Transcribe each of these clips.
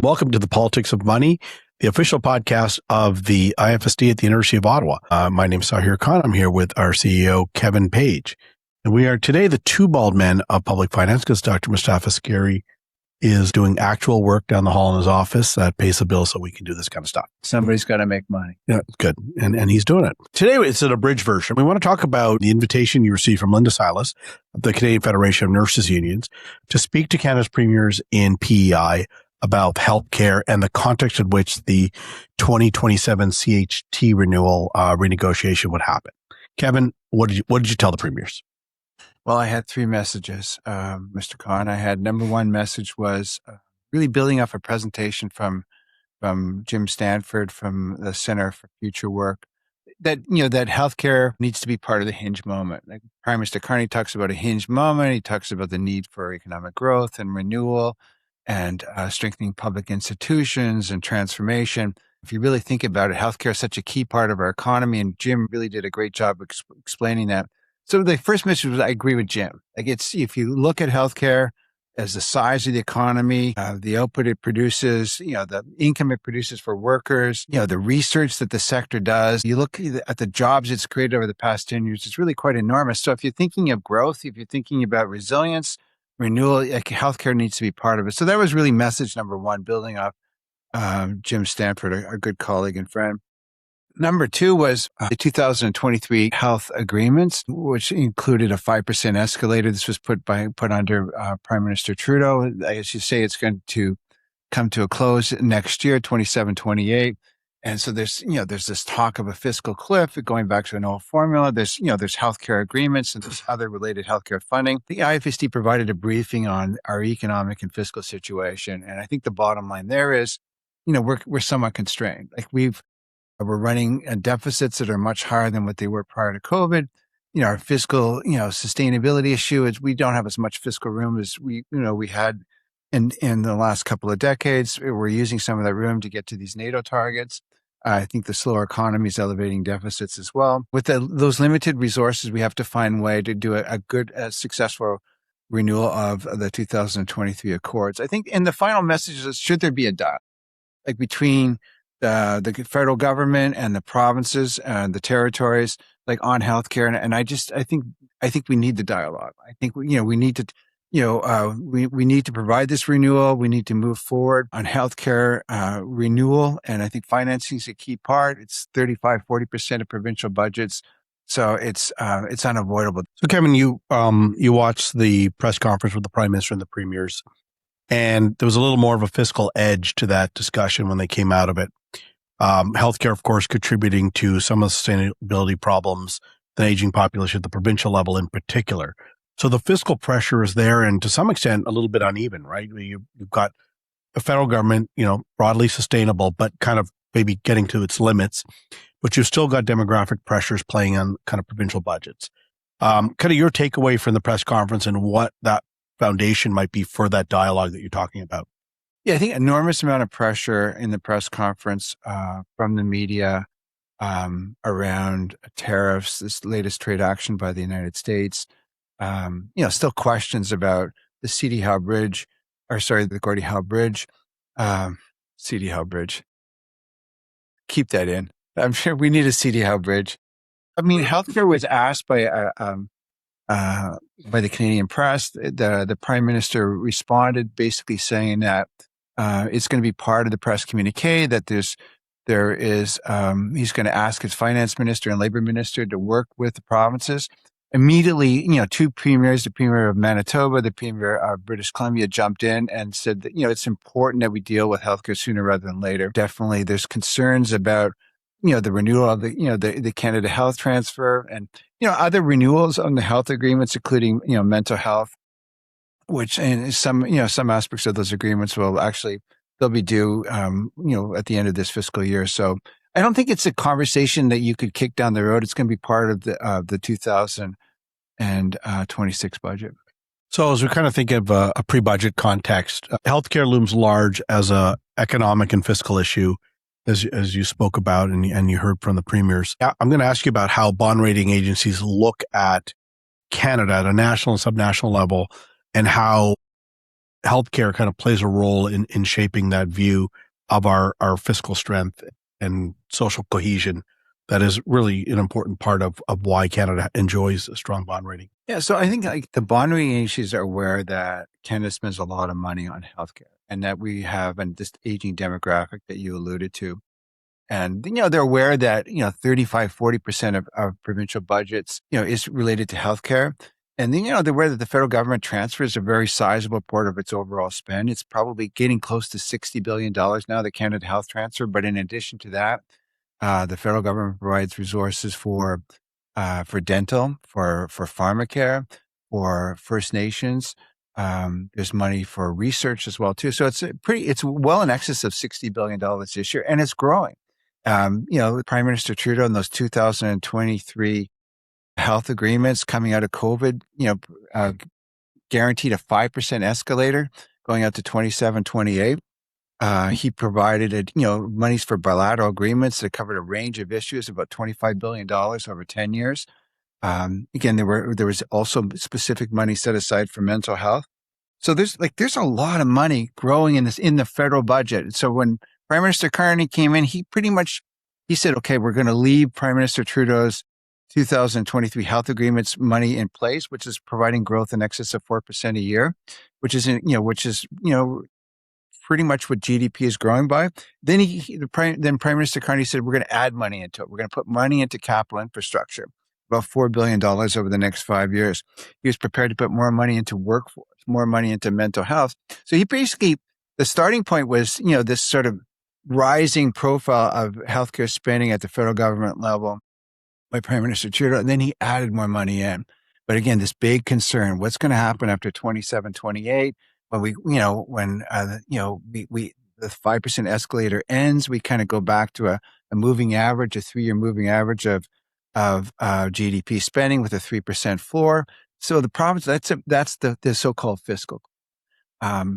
Welcome to the Politics of Money, the official podcast of the IFSD at the University of Ottawa. My name is Sahir Khan. I'm here with our CEO, 𝗪𝗵𝗁. And we are today the two bald men of public finance because Dr. 𝗪𝗵𝘁 is doing actual work down the hall in his office that pays the bill so we can do this kind of stuff. Somebody's got to make money. Yeah, good. And he's doing it. Today, it's an abridged version. We want to talk about the invitation you received from Linda Silas of the Canadian Federation of Nurses Unions to speak to Canada's premiers in PEI about healthcare and the context in which the 2027 CHT renewal renegotiation would happen. Kevin, what did you tell the premiers? Well, I had three messages, Mr. Khan. I had number one message was really building off a presentation from Jim Stanford from the Center for Future Work that, that healthcare needs to be part of the hinge moment. Like Prime Minister Carney talks about a hinge moment. He talks about the need for economic growth and renewal and strengthening public institutions and transformation. If you really think about it, healthcare is such a key part of our economy, and Jim really did a great job explaining that. So the first message was, I agree with Jim. Like if you look at healthcare as the size of the economy, the output it produces, the income it produces for workers, the research that the sector does, you look at the jobs it's created over the past 10 years, it's really quite enormous. So if you're thinking of growth, if you're thinking about resilience, renewal, like healthcare needs to be part of it. So that was really message number one, building up Jim Stanford, a good colleague and friend. Number two was the 2023 health agreements, which included a 5% escalator. This was put under Prime Minister Trudeau. As you say, it's going to come to a close next year, 27, 28. And so there's this talk of a fiscal cliff going back to an old formula. There's healthcare agreements and there's other related healthcare funding. The IFSD provided a briefing on our economic and fiscal situation. And I think the bottom line there is, we're somewhat constrained. Like we're running deficits that are much higher than what they were prior to COVID. Our fiscal, sustainability issue is we don't have as much fiscal room as we had in the last couple of decades. We're using some of that room to get to these NATO targets. I think the slower economy is elevating deficits as well. With those limited resources, we have to find a way to do a good, successful renewal of the 2023 Accords. I think in the final message is, should there be a dialogue like between the federal government and the provinces and the territories, like on healthcare? And I think we need the dialogue. I think we need to. We need to provide this renewal. We need to move forward on healthcare renewal. And I think financing is a key part. It's 35-40% of provincial budgets. So it's unavoidable. So Kevin, you watched the press conference with the Prime Minister and the premiers, and there was a little more of a fiscal edge to that discussion when they came out of it. Healthcare, of course, contributing to some of the sustainability problems, the aging population at the provincial level in particular. So the fiscal pressure is there, and to some extent, a little bit uneven, right? You've got a federal government, broadly sustainable, but kind of maybe getting to its limits. But you've still got demographic pressures playing on kind of provincial budgets. Kind of your takeaway from the press conference and what that foundation might be for that dialogue that you're talking about. Yeah, I think enormous amount of pressure in the press conference from the media around tariffs, this latest trade action by the United States. Still questions about the the Gordie Howe Bridge, CD Howe Bridge. Keep that in. I'm sure we need a CD Howe Bridge. I mean, healthcare was asked by the Canadian press. The Prime Minister responded basically saying that it's going to be part of the press communique, that he's going to ask his finance minister and labor minister to work with the provinces. Immediately, two premiers, the premier of Manitoba, the premier of British Columbia, jumped in and said that, it's important that we deal with healthcare sooner rather than later. Definitely, there's concerns about, the renewal of the Canada Health Transfer and, other renewals on the health agreements, including, mental health, which and some aspects of those agreements they'll be due, at the end of this fiscal year. So I don't think it's a conversation that you could kick down the road. It's going to be part of the 2026 budget. So as we kind of think of a pre-budget context, healthcare looms large as a economic and fiscal issue, as you spoke about and you heard from the premiers. I'm going to ask you about how bond rating agencies look at Canada at a national and subnational level, and how healthcare kind of plays a role in shaping that view of our fiscal strength and social cohesion. That is really an important part of why Canada enjoys a strong bond rating. Yeah, so I think like the bond rating agencies are aware that Canada spends a lot of money on healthcare, and that we have this aging demographic that you alluded to. And, they're aware that, 35-40% of provincial budgets, is related to healthcare. And then, they're aware that the federal government transfers a very sizable part of its overall spend. It's probably getting close to $60 billion now, the Canada Health Transfer. But in addition to that, the federal government provides resources for dental, for pharmacare, for First Nations. There's money for research as well, too. So it's well in excess of $60 billion this year, and it's growing. Prime Minister Trudeau and those 2023 health agreements coming out of COVID, guaranteed a 5% escalator going out to 27, 28. He provided, monies for bilateral agreements that covered a range of issues, about $25 billion over 10 years. Again, there was also specific money set aside for mental health. So there's a lot of money growing in the federal budget. So when Prime Minister Carney came in, he said, okay, we're going to leave Prime Minister Trudeau's 2023 health agreements money in place, which is providing growth in excess of 4% a year, which is pretty much what GDP is growing by. Then Prime Minister Carney said, we're going to add money into it. We're going to put money into capital infrastructure, about $4 billion over the next 5 years. He was prepared to put more money into workforce, more money into mental health. So the starting point was, this sort of rising profile of healthcare spending at the federal government level by Prime Minister Trudeau, and then he added more money in. But again, this big concern, what's going to happen after 27, 28, when the 5% escalator ends, we kind of go back to a moving average, a 3-year moving average of GDP spending with a 3% floor. So the problem is that's the so-called fiscal.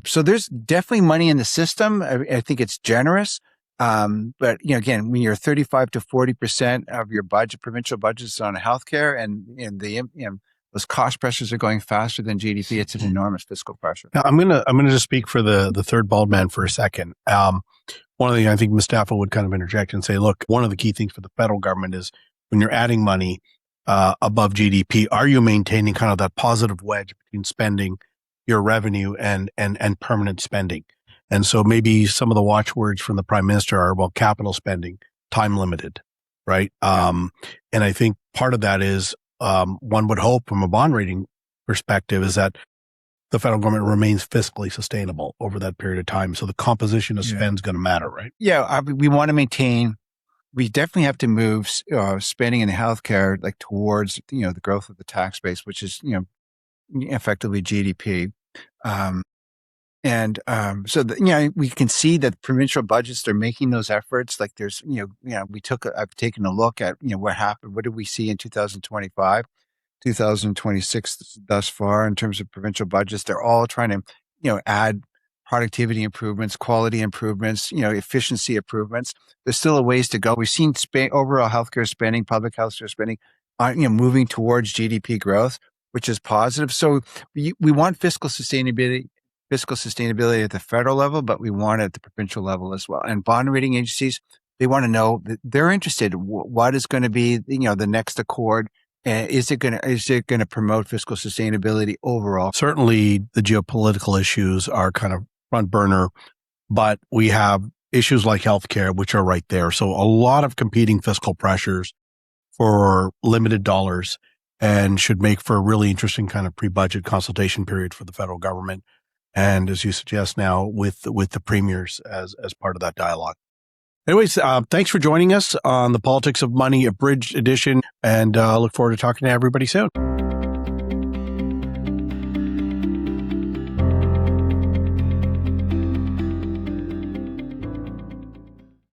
So there's definitely money in the system. I think it's generous. But again, when you're 35 to 40% of your budget, provincial budget is on healthcare, and those cost pressures are going faster than GDP, it's an enormous fiscal pressure. Now, I'm gonna just speak for the third bald man for a second. One of the things I think Mustafa would kind of interject and say, look, one of the key things for the federal government is when you're adding money above GDP, are you maintaining kind of that positive wedge between spending, your revenue, and permanent spending? And so maybe some of the watchwords from the Prime Minister are, well, capital spending, time limited, right? And I think part of that is one would hope from a bond rating perspective is that the federal government remains fiscally sustainable over that period of time. So the composition of spend is going to matter, right? Yeah, we want to maintain. We definitely have to move spending in healthcare towards the growth of the tax base, which is effectively GDP. So we can see that provincial budgets are making those efforts. I've taken a look at what happened. What did we see in 2025, 2026 thus far in terms of provincial budgets? They're all trying to add productivity improvements, quality improvements, efficiency improvements. There's still a ways to go. We've seen overall healthcare spending, public healthcare spending, moving towards GDP growth, which is positive. So we want fiscal sustainability at the federal level, but we want it at the provincial level as well. And bond rating agencies, they want to know that they're interested. What is going to be, the next accord? Is it going to promote fiscal sustainability overall? Certainly, the geopolitical issues are kind of front burner, but we have issues like healthcare, which are right there. So a lot of competing fiscal pressures for limited dollars, and should make for a really interesting kind of pre-budget consultation period for the federal government. And as you suggest now, with the premiers as part of that dialogue. Anyways, thanks for joining us on the Politics of Money Abridged edition, and look forward to talking to everybody soon.